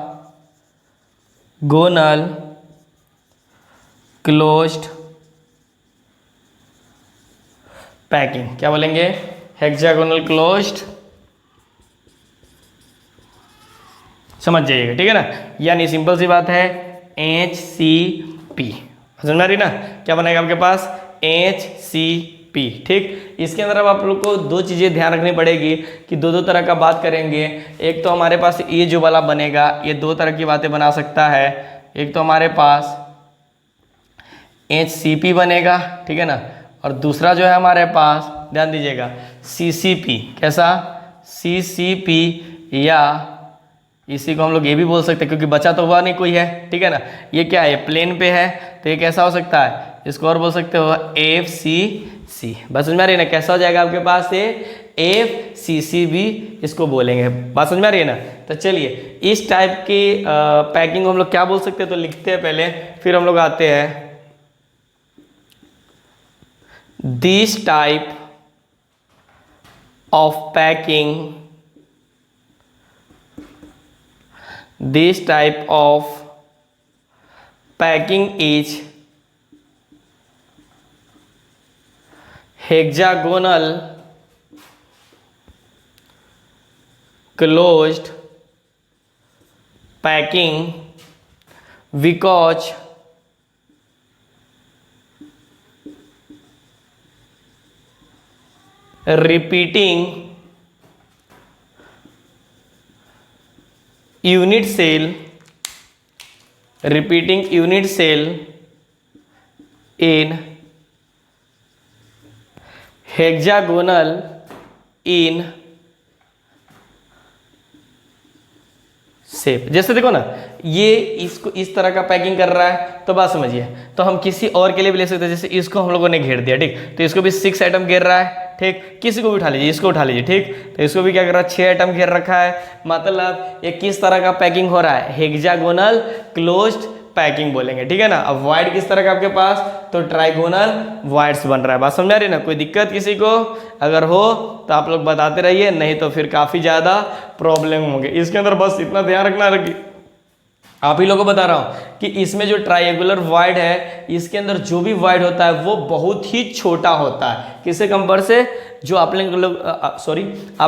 क्लोज्ड पैकिंग। क्या बोलेंगे? Hexagonal closed. समझ जाइएगा, ठीक है ना। यानी सिंपल सी बात है HCP। समझ में आ रही ना? क्या बनेगा आपके पास? HCP। ठीक, इसके अंदर अब आप लोग को दो चीज़ें ध्यान रखनी पड़ेगी कि दो तरह का बात करेंगे। एक तो हमारे पास ये जो वाला बनेगा, ये दो तरह की बातें बना सकता है। एक तो हमारे पास HCP बनेगा, ठीक है ना, और दूसरा जो है हमारे पास, ध्यान दीजिएगा, CCP। कैसा? CCP, या इसी को हम लोग ये भी बोल सकते हैं, क्योंकि बचा तो हुआ नहीं कोई है, ठीक है ना। ये क्या है? प्लेन पे है, तो ये कैसा हो सकता है? इसको और बोल सकते हो FCC। बस समझ में आ रही है ना? कैसा हो जाएगा आपके पास ये? FCC भी इसको बोलेंगे। बात समझ में आ रही है ना? तो चलिए इस टाइप की पैकिंग हम लोग क्या बोल सकते हैं, तो लिखते हैं पहले, फिर हम लोग आते हैं। This type of packing this type of packing is hexagonal closed packing because repeating unit cell in hexagonal in shape. जैसे देखो ना, ये इसको इस तरह का पैकिंग कर रहा है, तो बात समझिए। तो हम किसी और के लिए भी ले सकते हैं, जैसे इसको हम लोगों ने घेर दिया, ठीक, तो इसको भी 6 आइटम घेर रहा है, ठीक, किसी को भी उठा लीजिए, इसको उठा लीजिए, ठीक, तो इसको भी क्या कर रहा है, 6 आइटम घेर रखा है। मतलब ये किस तरह का पैकिंग हो रहा है, हेक्सागोनल क्लोज्ड पैकिंग बोलेंगे, ठीक है ना। अब वाइड किस तरह का आपके पास, तो ट्राइगोनल वाइड्स बन रहा है। बात समझा रही ना, कोई दिक्कत किसी को अगर हो तो आप लोग बताते रहिए, नहीं तो फिर काफ़ी ज़्यादा प्रॉब्लम होंगे इसके अंदर। बस इतना ध्यान रखना आप ही लोगों को बता रहा हूँ कि इसमें जो ट्राइएंगुलर वाइड है, इसके अंदर जो भी वाइड होता है वो बहुत ही छोटा होता है। किससे कंपेयर से, जो आप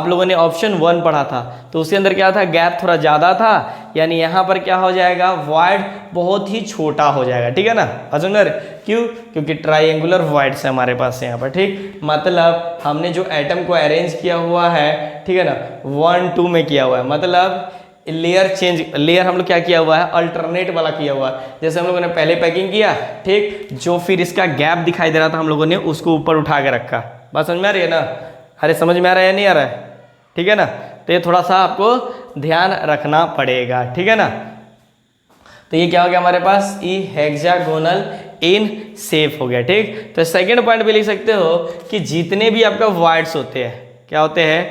लोगों ने ऑप्शन 1 पढ़ा था, तो उसके अंदर क्या था, गैप थोड़ा ज़्यादा था, यानी यहाँ पर क्या हो जाएगा, वाइड बहुत ही छोटा हो जाएगा, ठीक है ना। समझ क्यों, क्योंकि ट्राइएंगुलर वाइड से हमारे पास यहाँ पर, ठीक, मतलब हमने जो एटम को अरेंज किया हुआ है, ठीक है ना, 1 2 में किया हुआ है। मतलब लेयर हम लोग क्या किया हुआ है, अल्टरनेट वाला किया हुआ है। जैसे हम लोगों ने पहले पैकिंग किया, ठीक, जो फिर इसका गैप दिखाई दे रहा था हम लोगों ने उसको ऊपर उठा के रखा। बात समझ में आ रही है ना, अरे समझ में आ रहा है या नहीं आ रहा है, ठीक है ना। तो ये थोड़ा सा आपको ध्यान रखना पड़ेगा, ठीक है ना। तो ये क्या हो गया हमारे पास, ई हेक्सागोनल इन शेप हो गया, ठीक। तो सेकेंड पॉइंट भी लिख सकते हो कि जितने भी आपका वाइड्स होते हैं, क्या होते हैं,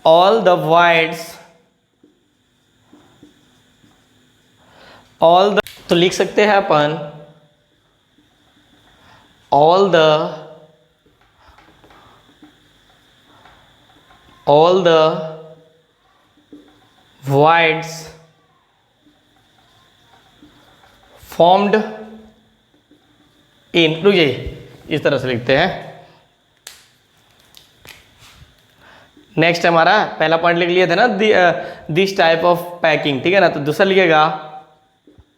all the voids, तो लिख सकते हैं अपन all the voids formed in, रुक जाइए, इस तरह से लिखते हैं। नेक्स्ट हमारा पहला पॉइंट लिख लिए थे ना, दिस टाइप ऑफ पैकिंग, ठीक है ना। तो दूसरा लिखेगा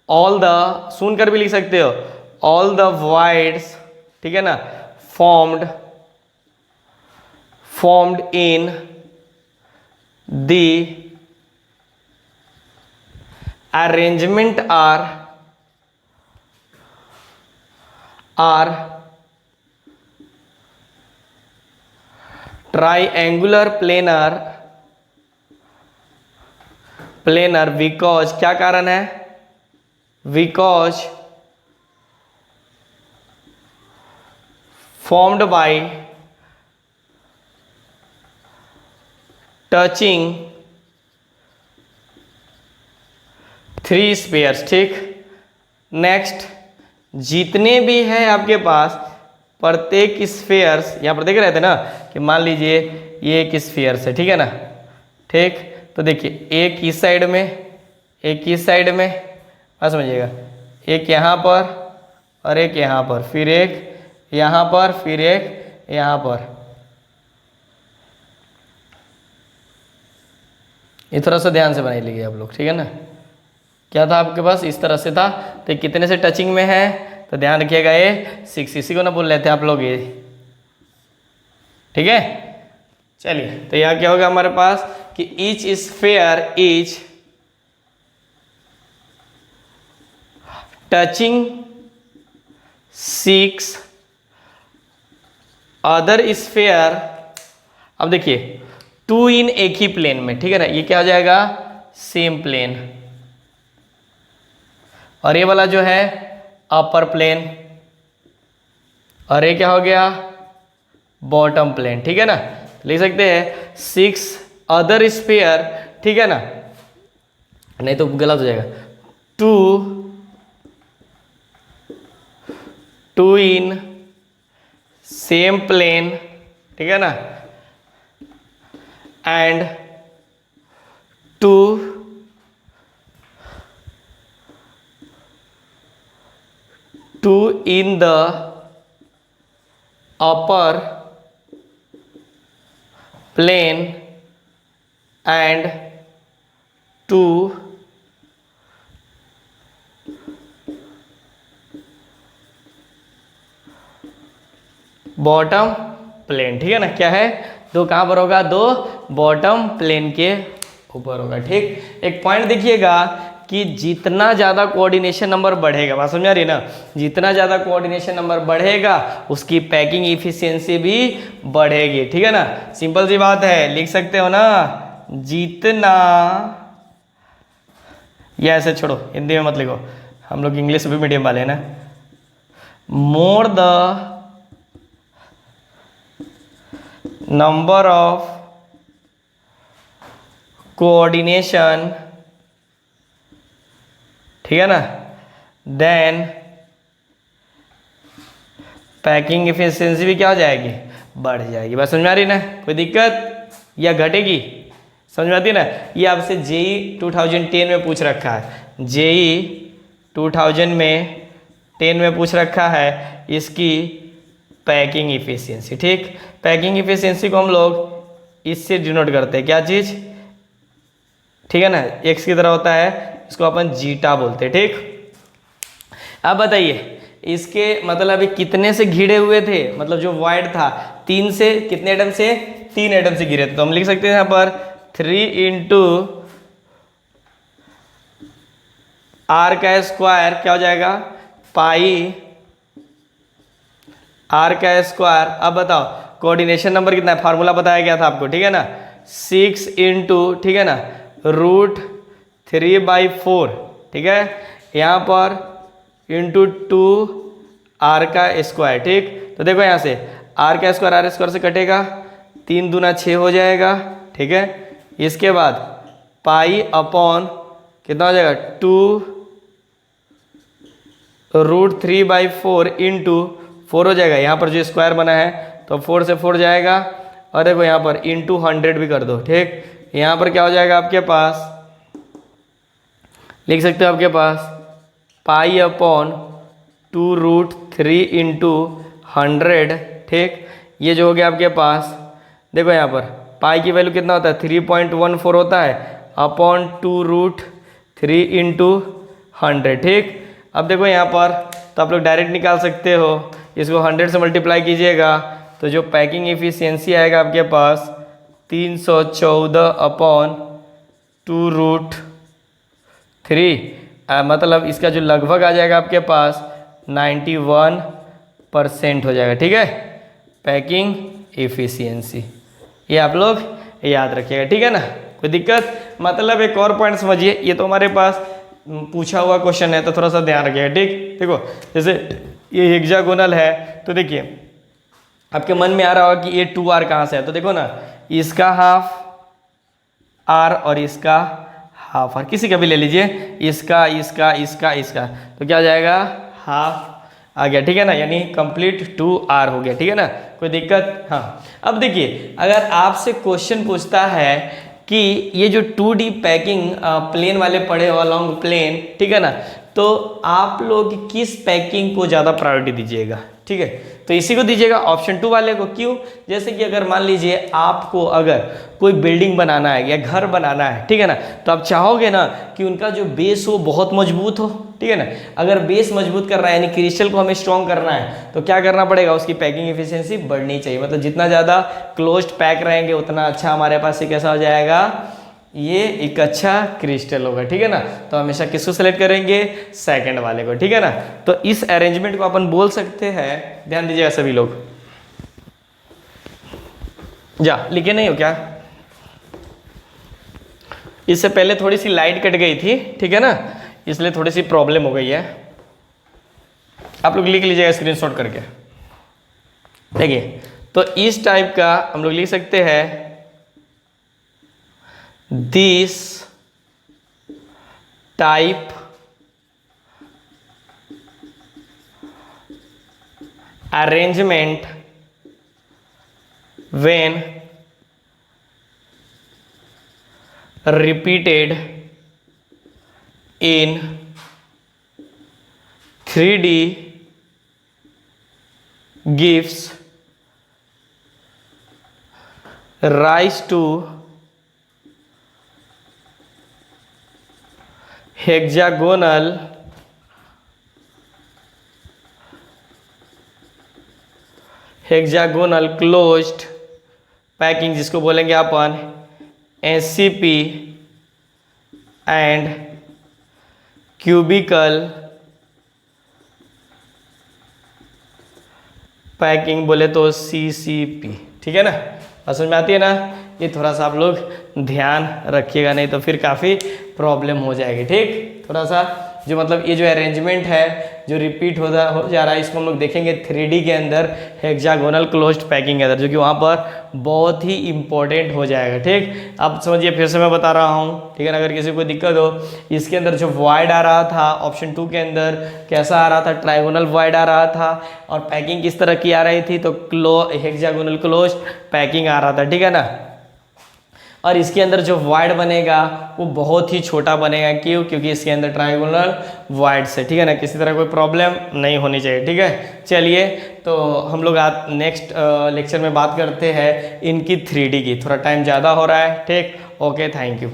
ऑल द, सुनकर भी लिख सकते हो, ऑल द वाइड्स, ठीक है ना, formed in the arrangement are triangular planar because, क्या कारण है, because formed by touching 3 spheres, ठीक। नेक्स्ट, जितने भी है आपके पास प्रत्येक स्फेयर्स, यहाँ पर देख रहे थे ना कि मान लीजिए ये एक स्फेयर्स है, ठीक है ना, ठीक। तो देखिए एक इस साइड में, एक इस साइड में, बस समझिएगा, एक यहाँ पर और एक यहाँ पर, फिर एक यहाँ पर, फिर एक यहाँ पर। इस तरह से ध्यान से बनाई लीजिए आप लोग, ठीक है ना। क्या था आपके पास, इस तरह से था, तो कितने से टचिंग में है, तो ध्यान रखिएगा ये 6, इसी को ना बोल रहे थे आप लोग ये, ठीक है। चलिए, तो यहाँ क्या होगा हमारे पास कि each sphere is touching 6 other sphere. अब देखिए 2 इन एक ही प्लेन में, ठीक है ना, ये क्या हो जाएगा, सेम प्लेन, और ये वाला जो है अपर प्लेन, और ये क्या हो गया, बॉटम प्लेन, ठीक है ना। लिख सकते हैं 6 अदर स्फेयर, ठीक है ना, नहीं तो गलत हो जाएगा, 2 इन सेम प्लेन, ठीक है ना, and two in the upper plane and to bottom plane. ठीक है ना, क्या है, दो कहाँ पर होगा, दो बॉटम प्लेन के ऊपर होगा। ठीक, एक पॉइंट देखिएगा कि जितना ज़्यादा कोऑर्डिनेशन नंबर बढ़ेगा, बात समझ आ रही है ना, जितना ज़्यादा कोऑर्डिनेशन नंबर बढ़ेगा उसकी पैकिंग इफिशियंसी भी बढ़ेगी। ठीक है ना, सिंपल सी बात है, लिख सकते हो ना, जितना, या ऐसे छोड़ो, हिंदी में मत लिखो, हम लोग इंग्लिश भी मीडियम वाले हैं ना, more the number of coordination, ठीक है ना, देन पैकिंग इफिशियंसी भी क्या हो जाएगी, बढ़ जाएगी। बात समझ में आ रही ना, कोई दिक्कत या घटेगी, समझ में आती है ना। ये आपसे जेई 2010 में पूछ रखा है, जेई 2010 में पूछ रखा है इसकी पैकिंग इफिशियंसी। ठीक, पैकिंग इफिशियंसी को हम लोग इससे डिनोट करते हैं, क्या चीज़, ठीक है ना, एक्स की तरह होता है, इसको अपन जीटा बोलते हैं। ठीक, अब बताइए इसके मतलब अभी कितने से घिरे हुए थे, मतलब जो वॉइड था 3 से, कितने एटम से, 3 एटम से घिरे थे, तो हम लिख सकते हैं यहाँ पर 3 इंटू आर का स्क्वायर क्या हो जाएगा, पाई आर का स्क्वायर। अब बताओ कोऑर्डिनेशन नंबर कितना है, फार्मूला बताया गया था आपको, ठीक है ना, 6 इंटू, ठीक है ना, √3/4, ठीक है, यहाँ पर इंटू 2 आर का स्क्वायर। ठीक, तो देखो यहाँ से आर का स्क्वायर आर स्क्वायर से कटेगा, 3 दूना 6 हो जाएगा। ठीक है, इसके बाद पाई अपॉन कितना हो जाएगा, 2√3/4 इंटू 4 हो जाएगा, यहाँ पर जो स्क्वायर बना है तो 4 से 4 जाएगा, और देखो यहाँ पर इंटू 100 भी कर दो। ठीक, यहाँ पर क्या हो जाएगा आपके पास, लिख सकते हो आपके पास पाई अपॉन 2√3 इंटू 100। ठीक, ये जो हो गया आपके पास, देखो यहाँ पर पाई की वैल्यू कितना होता है, 3.14 होता है, अपॉन 2√3 इंटू 100। ठीक, अब देखो यहाँ पर तो आप लोग डायरेक्ट निकाल सकते हो, इसको 100 से मल्टीप्लाई कीजिएगा तो जो पैकिंग इफिशियंसी आएगा आपके पास 314 अपॉन 2√3, मतलब इसका जो लगभग आ जाएगा आपके पास 91% हो जाएगा। ठीक है, पैकिंग इफिशियंसी, ये आप लोग याद रखिएगा। ठीक है ना, कोई दिक्कत, मतलब एक और पॉइंट समझिए, ये तो हमारे पास पूछा हुआ क्वेश्चन है तो थोड़ा सा ध्यान रखिएगा। ठीक, देखो जैसे ये हेक्सागोनल है तो देखिए आपके मन में आ रहा होगा कि ये 2r कहाँ से है, तो देखो ना, इसका हाफ r और इसका हाफ r, किसी का भी ले लीजिए, इसका इसका इसका इसका, तो क्या आ जाएगा, हाफ आ गया। ठीक है ना, यानी कंप्लीट 2r हो गया। ठीक है ना, कोई दिक्कत। हाँ, अब देखिए अगर आपसे क्वेश्चन पूछता है कि ये जो 2D पैकिंग प्लेन वाले पड़े हो अलॉन्ग प्लेन, ठीक है ना, तो आप लोग किस पैकिंग को ज़्यादा प्रायोरिटी दीजिएगा। ठीक है, तो इसी को दीजिएगा, ऑप्शन 2 वाले को। क्यों, जैसे कि अगर मान लीजिए आपको अगर कोई बिल्डिंग बनाना है या घर बनाना है, ठीक है ना, तो आप चाहोगे ना कि उनका जो बेस हो बहुत मजबूत हो। ठीक है ना, अगर बेस मजबूत करना है यानी क्रिस्टल को हमें स्ट्रॉन्ग करना है तो क्या करना पड़ेगा, उसकी पैकिंग एफिशिएंसी बढ़नी चाहिए, मतलब जितना ज़्यादा क्लोज्ड पैक रहेंगे उतना अच्छा हमारे पास ये कैसा हो जाएगा, ये एक अच्छा क्रिस्टल होगा। ठीक है ना, तो हमेशा किसको सेलेक्ट करेंगे, सेकंड वाले को। ठीक है ना, तो इस अरेंजमेंट को अपन बोल सकते हैं, ध्यान दीजिएगा सभी लोग, जा लिखे नहीं हो क्या, इससे पहले थोड़ी सी लाइट कट गई थी, ठीक है ना, इसलिए थोड़ी सी प्रॉब्लम हो गई है, आप लोग लिख लीजिएगा स्क्रीनशॉट करके। देखिए तो इस टाइप का हम लोग लिख सकते हैं, this type arrangement when repeated in 3D gives rise to hexagonal closed packing, जिसको बोलेंगे अपन एससीपी एंड क्यूबिकल पैकिंग बोले तो सीसीपी। ठीक है ना, बात समझ में आती है ना? ये थोड़ा सा आप लोग ध्यान रखिएगा, नहीं तो फिर काफ़ी प्रॉब्लम हो जाएगी। ठीक, थोड़ा सा जो मतलब ये जो अरेंजमेंट है जो रिपीट हो जा रहा है, इसको हम लोग देखेंगे 3D के अंदर हेक्सागोनल क्लोज्ड पैकिंग के अंदर, जो कि वहाँ पर बहुत ही इंपॉर्टेंट हो जाएगा। ठीक, अब समझिए, फिर से मैं बता रहा हूँ, ठीक है ना? अगर किसी को दिक्कत हो, इसके अंदर जो वॉइड आ रहा था ऑप्शन 2 के अंदर कैसा आ रहा था, ट्राइगोनल वॉइड आ रहा था, और पैकिंग किस तरह की आ रही थी, तो हेक्सागोनल क्लोज्ड पैकिंग आ रहा था। ठीक है ना? और इसके अंदर जो वॉइड बनेगा वो बहुत ही छोटा बनेगा। क्यों? क्योंकि इसके अंदर ट्रायंगुलर वॉइड से, ठीक है ना, किसी तरह कोई प्रॉब्लम नहीं होनी चाहिए। ठीक है, चलिए तो हम लोग आज नेक्स्ट लेक्चर में बात करते हैं इनकी 3D की। थोड़ा टाइम ज़्यादा हो रहा है। ठीक, ओके, थैंक यू।